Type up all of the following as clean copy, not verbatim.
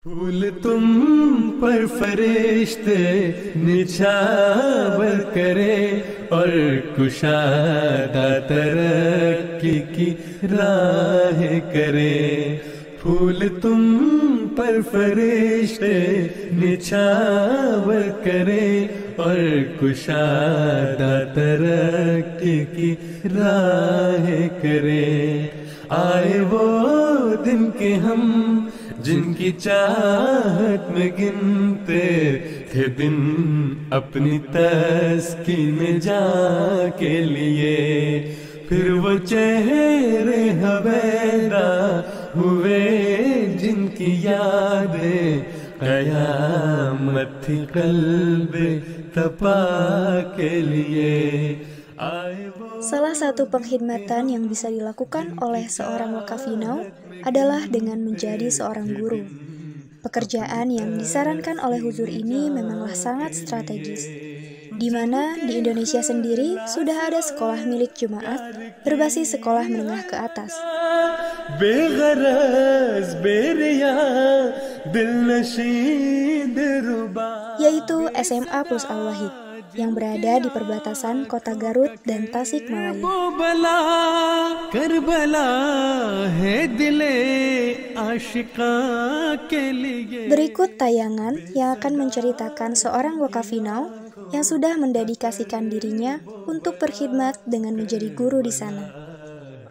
फूल तुम पर फरिश्ते निछावर करे और कुशादा तरक्की की राह करे। फूल तुम पर फरिश्ते निछावर करे और कुशादा तरक्की की राह करे। आए वो दिन के हम जिनकी चाहत में गिनते थे दिन अपनी तस्कीन जा के लिए, फिर वो चेहरे हवेला हुए जिनकी यादें कयामत थी कल्बे तपा के लिए। Salah satu pengkhidmatan yang bisa dilakukan oleh seorang wakafinau adalah dengan menjadi seorang guru. Pekerjaan yang disarankan oleh Huzur ini memanglah sangat strategis, di mana di Indonesia sendiri sudah ada sekolah milik jemaat berbasis sekolah menengah ke atas. Yaitu SMA plus Al-Wahid yang berada di perbatasan kota Garut dan Tasikmalaya. Berikut tayangan yang akan menceritakan seorang wakafinau yang sudah mendedikasikan dirinya untuk berkhidmat dengan menjadi guru di sana.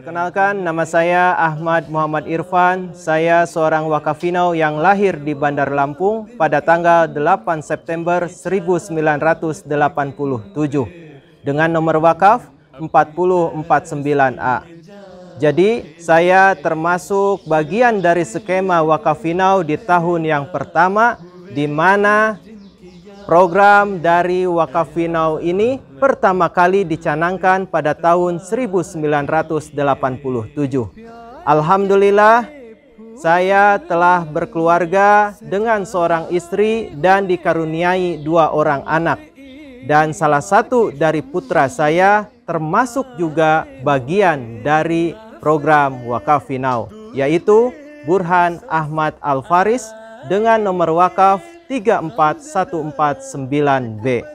Perkenalkan, nama saya Ahmad Muhammad Irfan. Saya seorang wakafinau yang lahir di Bandar Lampung pada tanggal 8 September 1987 dengan nomor wakaf 4049A. Jadi, saya termasuk bagian dari skema wakafinau di tahun yang pertama, di mana program dari wakafinau ini pertama kali dicanangkan pada tahun 1987. Alhamdulillah, saya telah berkeluarga dengan seorang istri dan dikaruniai 2 orang anak. Dan salah satu dari putra saya termasuk juga bagian dari program wakafinau, yaitu Burhan Ahmad Al-Faris dengan nomor wakaf 34149B.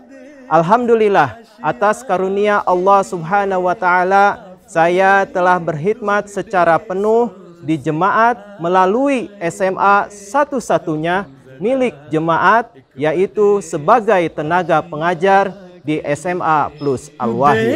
Alhamdulillah, atas karunia Allah Subhanahu wa Ta'ala, saya telah berkhidmat secara penuh di jemaat melalui SMA satu-satunya milik jemaat, yaitu sebagai tenaga pengajar di SMA plus Al-Wahid.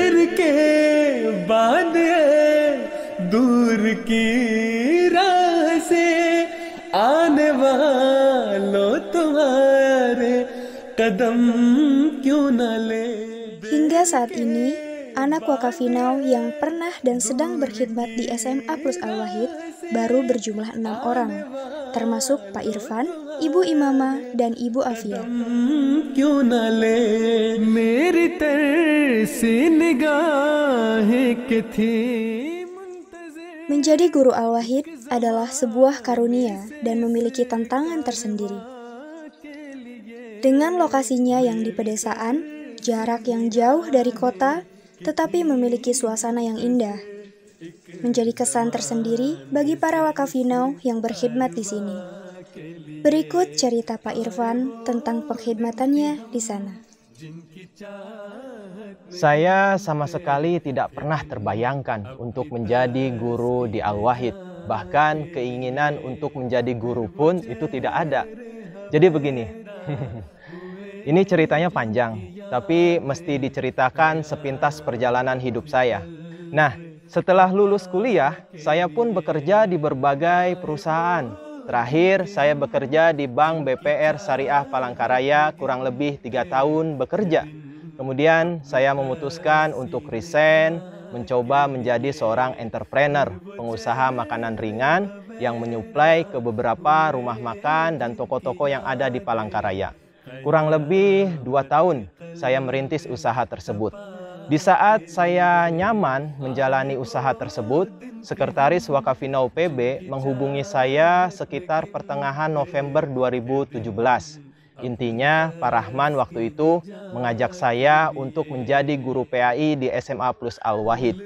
Hingga saat ini, anak wakafinau yang pernah dan sedang berkhidmat di SMA plus Al-Wahid baru berjumlah 6 orang, termasuk Pak Irfan, Ibu Imamah, dan Ibu Afia. Menjadi guru Al-Wahid adalah sebuah karunia dan memiliki tantangan tersendiri. Dengan lokasinya yang di pedesaan, jarak yang jauh dari kota, tetapi memiliki suasana yang indah, menjadi kesan tersendiri bagi para wakafinau yang berkhidmat di sini. Berikut cerita Pak Irfan tentang pengkhidmatannya di sana. Saya sama sekali tidak pernah terbayangkan untuk menjadi guru di Al-Wahid. Bahkan keinginan untuk menjadi guru pun itu tidak ada. Jadi begini, ini ceritanya panjang, tapi mesti diceritakan sepintas perjalanan hidup saya. Nah, setelah lulus kuliah, saya pun bekerja di berbagai perusahaan. Terakhir, saya bekerja di Bank BPR Syariah Palangkaraya kurang lebih 3 tahun bekerja. Kemudian, saya memutuskan untuk resign, mencoba menjadi seorang entrepreneur, pengusaha makanan ringan yang menyuplai ke beberapa rumah makan dan toko-toko yang ada di Palangkaraya. Kurang lebih 2 tahun saya merintis usaha tersebut. Di saat saya nyaman menjalani usaha tersebut, Sekretaris Wakafinau PB menghubungi saya sekitar pertengahan November 2017. Intinya, Pak Rahman waktu itu mengajak saya untuk menjadi guru PAI di SMA plus Al-Wahid.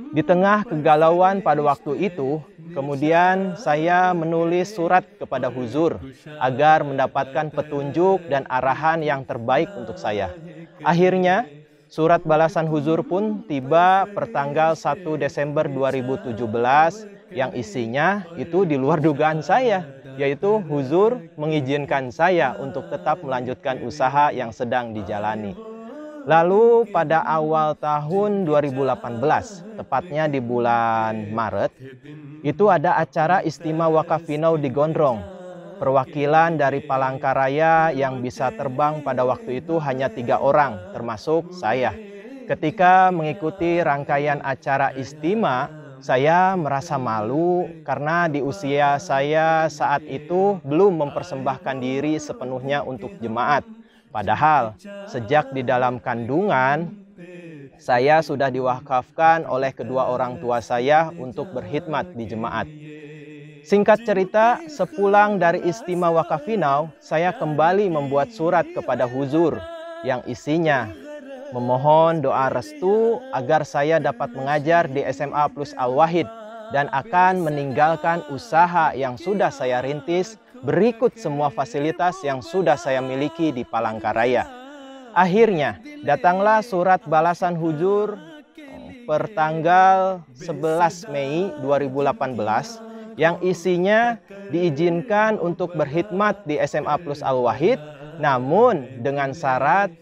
Di tengah kegalauan pada waktu itu, kemudian saya menulis surat kepada Huzur agar mendapatkan petunjuk dan arahan yang terbaik untuk saya. Akhirnya, surat balasan Huzur pun tiba pertanggal 1 Desember 2017 yang isinya itu di luar dugaan saya, yaitu Huzur mengizinkan saya untuk tetap melanjutkan usaha yang sedang dijalani. Lalu pada awal tahun 2018, tepatnya di bulan Maret, itu ada acara Istimewa Wakafinau di Gondrong. Perwakilan dari Palangkaraya yang bisa terbang pada waktu itu hanya 3 orang, termasuk saya. Ketika mengikuti rangkaian acara Istimewa, saya merasa malu karena di usia saya saat itu belum mempersembahkan diri sepenuhnya untuk jemaat. Padahal sejak di dalam kandungan, saya sudah diwakafkan oleh kedua orang tua saya untuk berkhidmat di jemaat. Singkat cerita, sepulang dari Istimewa Wakafinau, saya kembali membuat surat kepada Huzur yang isinya memohon doa restu agar saya dapat mengajar di SMA Plus Al-Wahid dan akan meninggalkan usaha yang sudah saya rintis berikut semua fasilitas yang sudah saya miliki di Palangkaraya. Akhirnya, datanglah surat balasan Huzur pertanggal 11 Mei 2018 yang isinya diizinkan untuk berkhidmat di SMA Plus Al-Wahid, namun dengan syarat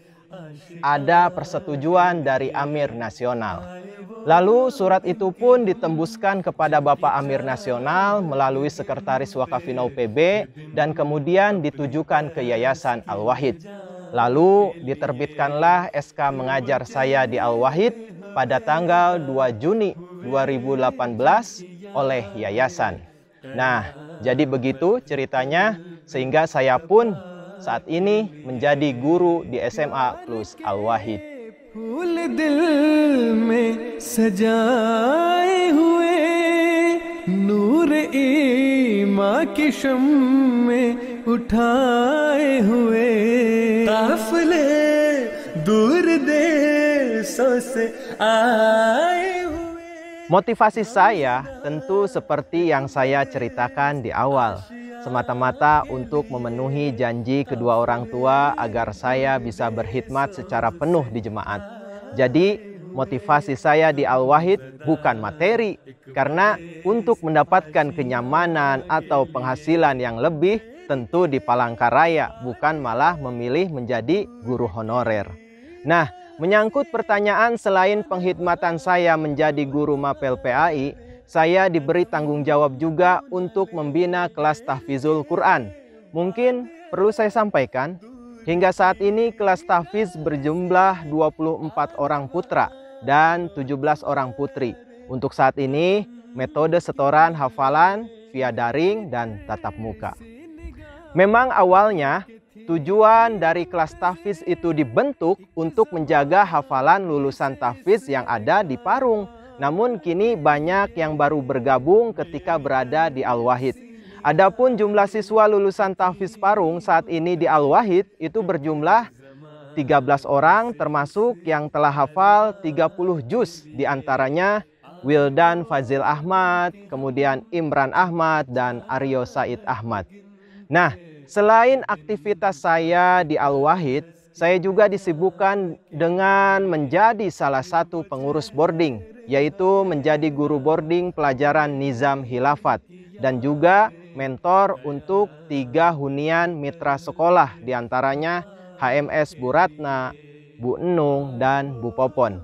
ada persetujuan dari Amir Nasional. Lalu surat itu pun ditembuskan kepada Bapak Amir Nasional melalui Sekretaris Wakafinau PB dan kemudian ditujukan ke Yayasan Al-Wahid. Lalu diterbitkanlah SK mengajar saya di Al-Wahid pada tanggal 2 Juni 2018 oleh Yayasan. Nah, jadi begitu ceritanya sehingga saya pun saat ini menjadi guru di SMA Plus Al-Wahid. फूल दिल में सजाए हुए नूर ईमा की शम्मे उठाए हुए काफिले दूर देशों से आए हुए. Motivasi saya tentu seperti yang saya ceritakan di awal, semata-mata untuk memenuhi janji kedua orang tua agar saya bisa berkhidmat secara penuh di jemaat. Jadi motivasi saya di Al-Wahid bukan materi, karena untuk mendapatkan kenyamanan atau penghasilan yang lebih tentu di Palangkaraya, bukan malah memilih menjadi guru honorer. Nah, menyangkut pertanyaan selain pengkhidmatan saya menjadi guru Mapel PAI, saya diberi tanggung jawab juga untuk membina kelas tahfizul Quran. Mungkin perlu saya sampaikan, hingga saat ini kelas tahfiz berjumlah 24 orang putra dan 17 orang putri. Untuk saat ini, metode setoran hafalan via daring dan tatap muka. Memang awalnya, tujuan dari kelas tahfiz itu dibentuk untuk menjaga hafalan lulusan tahfiz yang ada di Parung. Namun kini banyak yang baru bergabung ketika berada di Al-Wahid. Adapun jumlah siswa lulusan tahfiz Parung saat ini di Al-Wahid itu berjumlah 13 orang, termasuk yang telah hafal 30 juz, diantaranya Wildan Fazil Ahmad, kemudian Imran Ahmad, dan Aryo Said Ahmad. Nah, selain aktivitas saya di Al-Wahid, saya juga disibukkan dengan menjadi salah satu pengurus boarding, yaitu menjadi guru boarding pelajaran Nizam Khilafat dan juga mentor untuk 3 hunian mitra sekolah, diantaranya HMS Bu Ratna, Bu Enung, dan Bu Popon.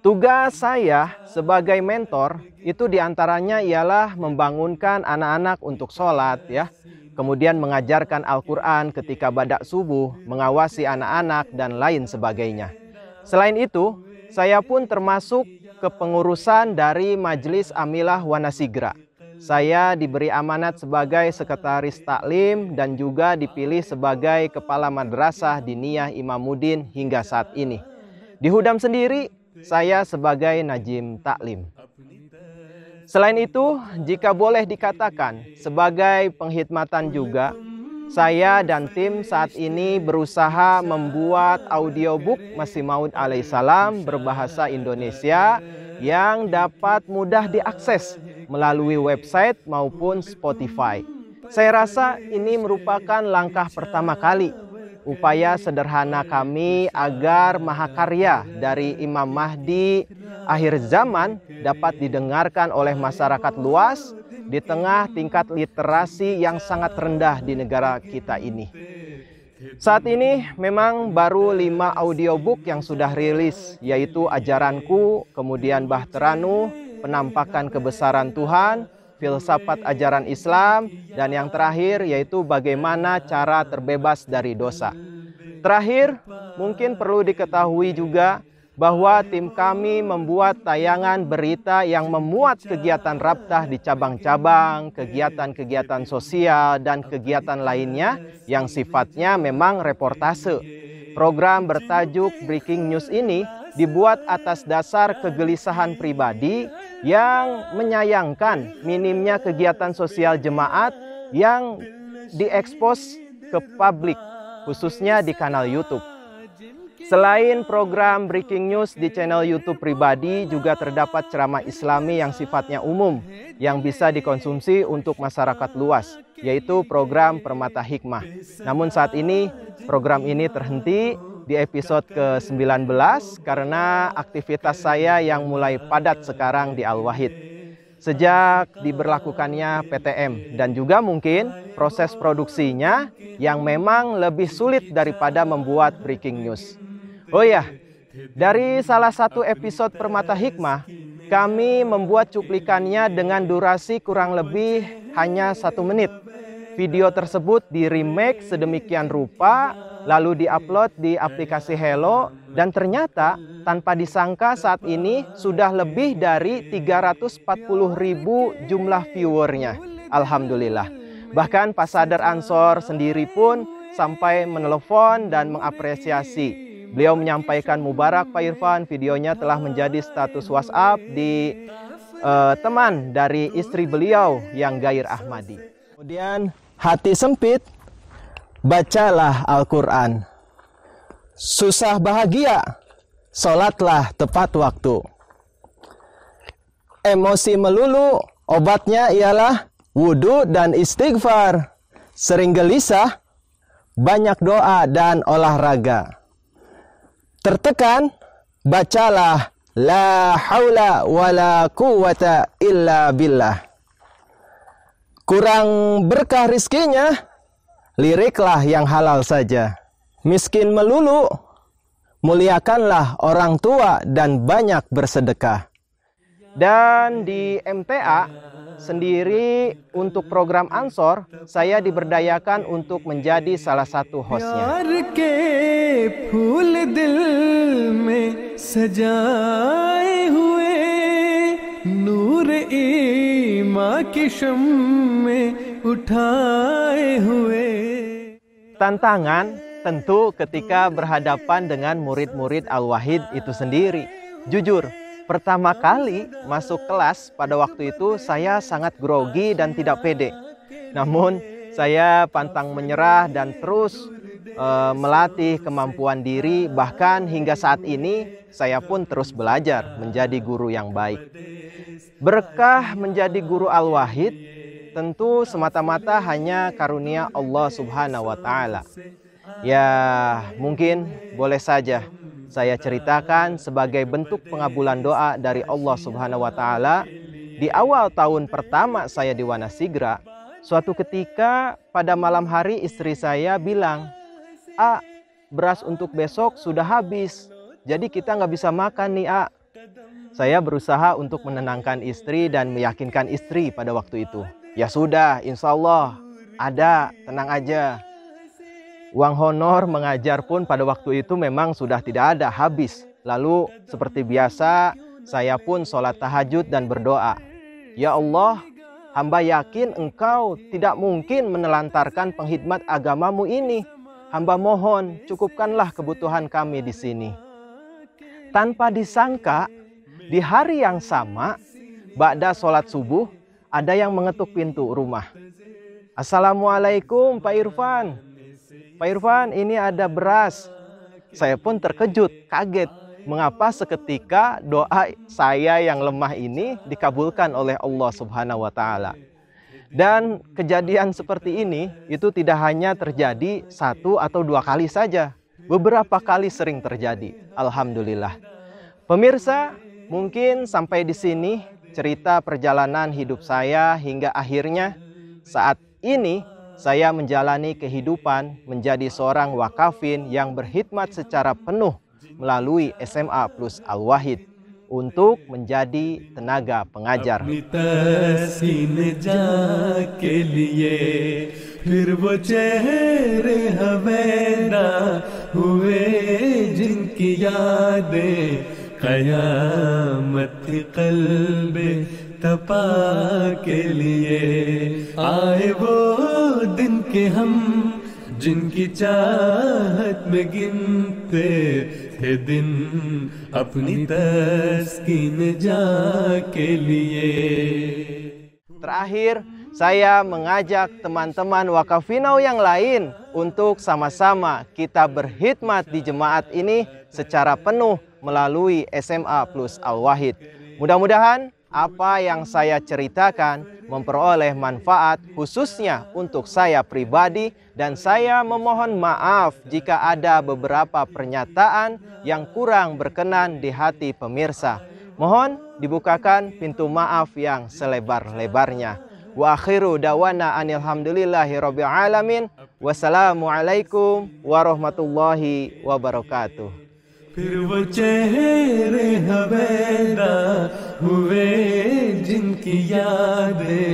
Tugas saya sebagai mentor itu diantaranya ialah membangunkan anak-anak untuk sholat, ya. Kemudian mengajarkan Al-Quran ketika badak subuh, mengawasi anak-anak, dan lain sebagainya. Selain itu, saya pun termasuk kepengurusan dari Majelis Amilah Wanasigra. Saya diberi amanat sebagai sekretaris taklim dan juga dipilih sebagai kepala madrasah Diniyah Imamuddin hingga saat ini. Di Hudam sendiri, saya sebagai najim taklim. Selain itu, jika boleh dikatakan sebagai pengkhidmatan juga, saya dan tim saat ini berusaha membuat audiobook Masih Maud alaihissalam berbahasa Indonesia yang dapat mudah diakses melalui website maupun Spotify. Saya rasa ini merupakan langkah pertama kali upaya sederhana kami agar mahakarya dari Imam Mahdi akhir zaman dapat didengarkan oleh masyarakat luas di tengah tingkat literasi yang sangat rendah di negara kita ini. Saat ini memang baru 5 audiobook yang sudah rilis, yaitu Ajaranku, kemudian Bahteranu, Penampakan Kebesaran Tuhan, Filsafat Ajaran Islam, dan yang terakhir yaitu Bagaimana Cara Terbebas dari Dosa. Terakhir, mungkin perlu diketahui juga bahwa tim kami membuat tayangan berita yang memuat kegiatan Rabtah di cabang-cabang, kegiatan-kegiatan sosial, dan kegiatan lainnya yang sifatnya memang reportase. Program bertajuk Breaking News ini dibuat atas dasar kegelisahan pribadi yang menyayangkan minimnya kegiatan sosial jemaat yang diekspos ke publik, khususnya di kanal YouTube. Selain program Breaking News di channel YouTube pribadi, juga terdapat ceramah Islami yang sifatnya umum yang bisa dikonsumsi untuk masyarakat luas, yaitu program Permata Hikmah. Namun saat ini program ini terhenti di episode ke-19 karena aktivitas saya yang mulai padat sekarang di Al-Wahid sejak diberlakukannya PTM, dan juga mungkin proses produksinya yang memang lebih sulit daripada membuat breaking news. Oh ya, dari salah satu episode Permata Hikmah, kami membuat cuplikannya dengan durasi kurang lebih hanya 1 menit. Video tersebut di-remake sedemikian rupa, lalu di-upload di aplikasi Hello, dan ternyata tanpa disangka saat ini sudah lebih dari 340.000 jumlah viewernya. Alhamdulillah. Bahkan Pak Sadar Ansor sendiri pun sampai menelepon dan mengapresiasi. Beliau menyampaikan, "Mubarak Pak Irfan, videonya telah menjadi status WhatsApp di teman dari istri beliau yang Gair Ahmadi." Kemudian, hati sempit, bacalah Al-Quran. Susah bahagia, sholatlah tepat waktu. Emosi melulu, obatnya ialah wudhu dan istighfar. Sering gelisah, banyak doa dan olahraga. Tertekan, bacalah la haula wala quwata illa billah. Kurang berkah rizkinya, liriklah yang halal saja. Miskin melulu, muliakanlah orang tua dan banyak bersedekah. Dan di MTA sendiri untuk program Ansor, saya diberdayakan untuk menjadi salah satu hostnya. Tantangan tentu ketika berhadapan dengan murid-murid Al-Wahid itu sendiri. Jujur, pertama kali masuk kelas pada waktu itu saya sangat grogi dan tidak pede. Namun saya pantang menyerah dan terus melatih kemampuan diri. Bahkan hingga saat ini saya pun terus belajar menjadi guru yang baik. Berkah menjadi guru Al-Wahid tentu semata-mata hanya karunia Allah Subhanahu wa Ta'ala. Ya, mungkin boleh saja saya ceritakan sebagai bentuk pengabulan doa dari Allah Subhanahu wa Ta'ala. Di awal tahun pertama saya di Wanasigra, suatu ketika pada malam hari istri saya bilang, beras untuk besok sudah habis, jadi kita nggak bisa makan nih, Saya berusaha untuk menenangkan istri dan meyakinkan istri pada waktu itu. Ya sudah, insya Allah ada, tenang aja. Uang honor mengajar pun pada waktu itu memang sudah tidak ada, habis. Lalu seperti biasa saya pun sholat tahajud dan berdoa. Ya Allah, hamba yakin Engkau tidak mungkin menelantarkan pengkhidmat agamamu ini. Hamba mohon cukupkanlah kebutuhan kami di sini. Tanpa disangka di hari yang sama, ba'da sholat subuh, ada yang mengetuk pintu rumah. Assalamualaikum Pak Irfan. Pak Irfan, ini ada beras. Saya pun terkejut, kaget. mengapa seketika doa saya yang lemah ini dikabulkan oleh Allah Subhanahu wa Ta'ala. Dan kejadian seperti ini itu tidak hanya terjadi 1 atau 2 kali saja, beberapa kali sering terjadi. Alhamdulillah. Pemirsa, mungkin sampai di sini cerita perjalanan hidup saya hingga akhirnya saat ini saya menjalani kehidupan menjadi seorang wakafin yang berkhidmat secara penuh melalui SMA Plus Al-Wahid untuk menjadi tenaga pengajar. तपा के लिए आए वो दिन के हम जिनकी चाहत में गिनते थे दिन अपनी तस्कीन जा के लिए. Terakhir, saya mengajak teman-teman wakafinau yang lain untuk sama-sama kita berkhidmat di jemaat ini secara penuh melalui SMA Plus Al-Wahid. Mudah-mudahan apa yang saya ceritakan memperoleh manfaat khususnya untuk saya pribadi, dan saya memohon maaf jika ada beberapa pernyataan yang kurang berkenan di hati pemirsa. Mohon dibukakan pintu maaf yang selebar-lebarnya. Wa akhiru dawana anilhamdulillahi rabbil alamin. Wassalamualaikum warahmatullahi wabarakatuh. फिर वो चेहरे हवेदा हुए जिनकी यादें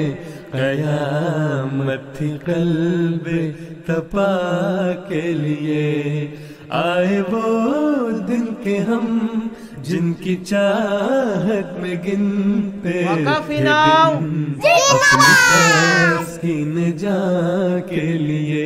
कयामत थी कल्बे तपा के लिए आए वो दिन के हम जिनकी चाहत में गिनते वकाफिनाउ अपनी तस्कीन जा के लिए.